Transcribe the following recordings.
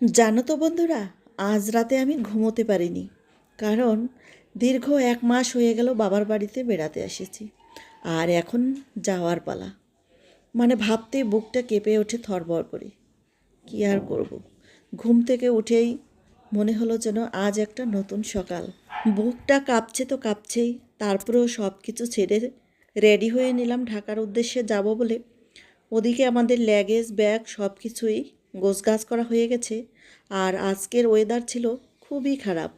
জানো তো বন্ধুরা, আজ রাতে আমি ঘুমোতে পারিনি। কারণ দীর্ঘ 1 মাস হয়ে গেল বাবার বাড়িতে বেড়াতে এসেছি। আর এখন যাওয়ার পালা। মানে ভাবতেই বুকটা কেঁপে ওঠে থরবর করে। কী আর করব, ঘুম থেকে উঠেই মনে হলো যেন আজ একটা নতুন সকাল। বুকটা কাঁপছে তো কাঁপছেই, তারপরেও সব কিছু ছেড়ে রেডি হয়ে নিলাম ঢাকার উদ্দেশ্যে যাব বলে। ওদিকে আমাদের ল্যাগেজ ব্যাগ সব কিছুই গোছগাছ করা হয়ে গেছে। আর আজকের ওয়েদার ছিল খুবই খারাপ।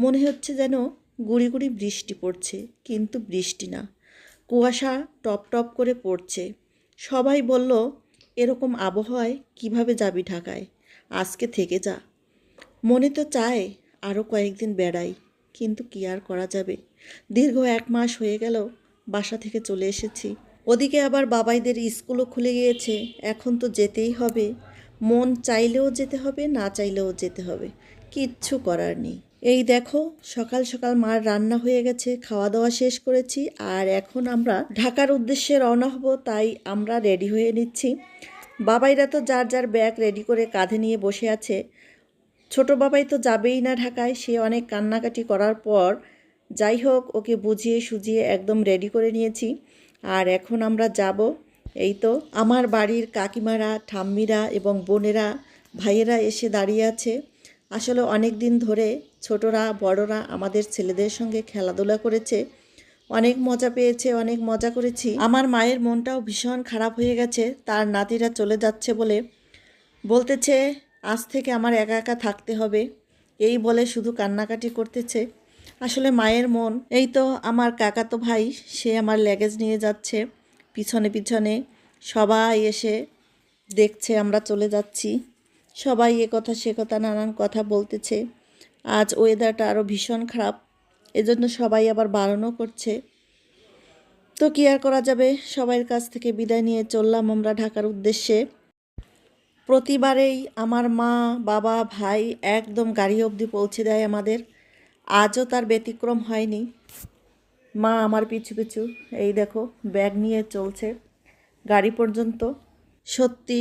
মনে হচ্ছে যেন গুঁড়ি গুঁড়ি বৃষ্টি পড়ছে, কিন্তু বৃষ্টি না, কুয়াশা টপ টপ করে পড়ছে। সবাই বলল, এরকম আবহাওয়ায় কিভাবে যাবি ঢাকায়, আজকে থেকে যা। মনে তো চায় আরও কয়েকদিন বেড়াই, কিন্তু কি আর করা যাবে। দীর্ঘ 1 মাস হয়ে গেল বাসা থেকে চলে এসেছি। ওদিকে আবার বাবাইদের স্কুলও খুলে গিয়েছে, এখন তো যেতেই হবে। মন চাইলেও যেতে হবে, না চাইলেও যেতে হবে, কিচ্ছু করার নেই। এই দেখো, সকাল সকাল মার রান্না হয়ে গেছে, খাওয়া দাওয়া শেষ করেছি। আর এখন আমরা ঢাকার উদ্দেশ্যে রওনা হব, তাই আমরা রেডি হয়ে নিচ্ছি। বাবাইরা তো যার যার ব্যাগ রেডি করে কাঁধে নিয়ে বসে আছে। ছোট বাবাই তো যাবেই না ঢাকায়, সে অনেক কান্নাকাটি করার পর যাই হোক ওকে বুঝিয়ে সুঝিয়ে একদম রেডি করে নিয়েছি। আর এখন আমরা যাব। এই তো আমার বাড়ির কাকিমারা, ঠাম্মিরা এবং বোনেরা, ভাইয়েরা এসে দাঁড়িয়ে আছে। আসলে অনেক দিন ধরে ছোটরা বড়রা আমাদের ছেলেদের সঙ্গে খেলাধুলা করেছে, অনেক মজা পেয়েছে, অনেক মজা করেছি। আমার মায়ের মনটাও ভীষণ খারাপ হয়ে গেছে তার নাতিরা চলে যাচ্ছে বলে। বলতেছে আজ থেকে আমার একা একা থাকতে হবে, এই বলে শুধু কান্নাকাটি করতেছে। আসলে মায়ের মন। এই তো আমার কাকাতো ভাই, সে আমার ল্যাগেজ নিয়ে যাচ্ছে পিছনে পিছনে। সবাই এসে দেখছে আমরা চলে যাচ্ছি। সবাই এ কথা সে কথা নানান কথা বলতেছে। আজ ওয়েদারটা আরও ভীষণ খারাপ, এজন্য সবাই আবার বারণও করছে। তো কি আর করা যাবে, সবাইয়ের কাছ থেকে বিদায় নিয়ে চললাম আমরা ঢাকার উদ্দেশ্যে। প্রতিবারেই আমার মা, বাবা, ভাই একদম গাড়ি অবধি পৌঁছে দেয় আমাদের। আজও তার ব্যতিক্রম হয়নি। মা আমার পিছু পিছু এই দেখো ব্যাগ নিয়ে চলছে গাড়ি পর্যন্ত। সত্যি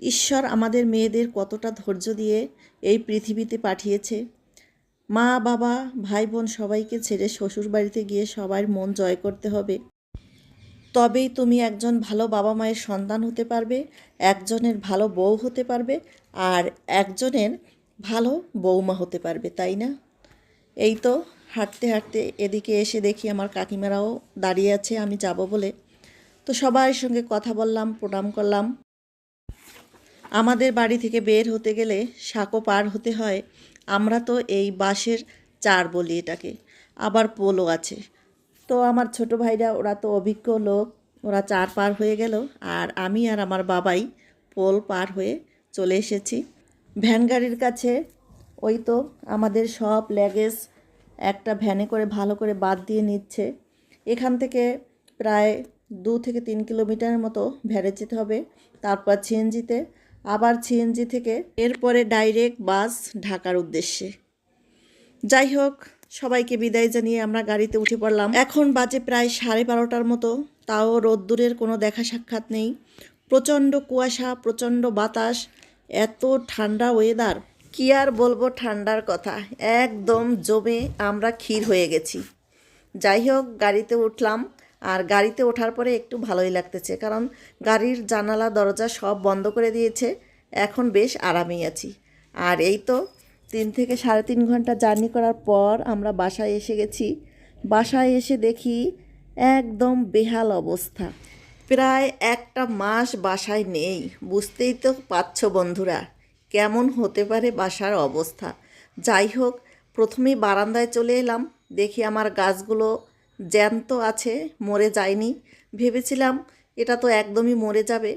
ঈশ্বর আমাদের মেয়েদের কতটা ধৈর্য দিয়ে এই পৃথিবীতে পাঠিয়েছে। মা, বাবা, ভাই, বোন সবাইকে ছেড়ে শ্বশুর বাড়িতে গিয়ে সবার মন জয় করতে হবে। তবেই তুমি একজন ভালো বাবা মায়ের সন্তান হতে পারবে, একজনের ভালো বউ হতে পারবে, আর একজনের ভালো বৌমা হতে পারবে, তাই না? এই তো হাঁটতে হাঁটতে এদিকে এসে দেখি আমার কাকিমারাও দাঁড়িয়ে আছে আমি যাব বলে। তো সবার সঙ্গে কথা বললাম, প্রণাম করলাম। আমাদের বাড়ি থেকে বের হতে গেলে সাঁকো পার হতে হয়। আমরা তো এই বাঁশের চার বলি এটাকে, আবার পোলও আছে। তো আমার ছোট ভাইরা ওরা তো অভিজ্ঞ লোক, ওরা চার পার হয়ে গেল। আর আমি আর আমার বাবাই পোল পার হয়ে চলে এসেছি ভ্যান গাড়ির কাছে। ওই তো আমাদের সব ল্যাগেজ একটা ভ্যানে করে ভালো করে বাদ দিয়ে নিচ্ছে। এখান থেকে প্রায় 2 থেকে 3 কিলোমিটারের মতো ভ্যানে যেতে হবে, তারপর সিএনজিতে, আবার সিএনজি থেকে এরপরে ডাইরেক্ট বাস ঢাকার উদ্দেশ্যে। যাই হোক, সবাইকে বিদায় জানিয়ে আমরা গাড়িতে উঠে পড়লাম। এখন বাজে প্রায় 12:30টার মতো, তাও রোদ্দুরের কোনো দেখা সাক্ষাৎ নেই। প্রচণ্ড কুয়াশা, প্রচণ্ড বাতাস, এত ঠান্ডা ওয়েদার, কি আর বলবো ঠান্ডার কথা, একদম জমে আমরা ক্ষীর হয়ে গেছি। যাই হোক, গাড়িতে উঠলাম। আর গাড়িতে ওঠার পরে একটু ভালোই লাগতেছে, কারণ গাড়ির জানালা দরজা সব বন্ধ করে দিয়েছে। এখন বেশ আরামেই আছি। আর এই তো 3 থেকে 3.5 ঘন্টা জার্নি করার পর আমরা বাসায় এসে গেছি। বাসায় এসে দেখি একদম বেহাল অবস্থা। প্রায় একটা মাস বাসায় নেই, বুঝতেই তো পারছো বন্ধুরা কেমন হতে পারে বাসার অবস্থা। যাই হোক, প্রথমেই বারান্দায় চলে এলাম, দেখি আমার গাছগুলো জ্যান্ত আছে, মরে যায়নি। ভেবেছিলাম এটা তো একদমই মরে যাবে।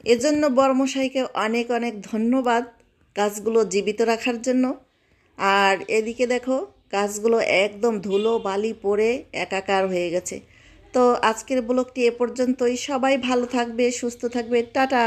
এজন্য বড়মশাইকে অনেক অনেক ধন্যবাদ গাছগুলো জীবিত রাখার জন্য। আর এদিকে দেখো গাছগুলো একদম ধুলো বালি পড়ে একাকার হয়ে গেছে। তো আজকের ব্লগটি এ পর্যন্তই। সবাই ভালো থাকবে, সুস্থ থাকবে, টাটা।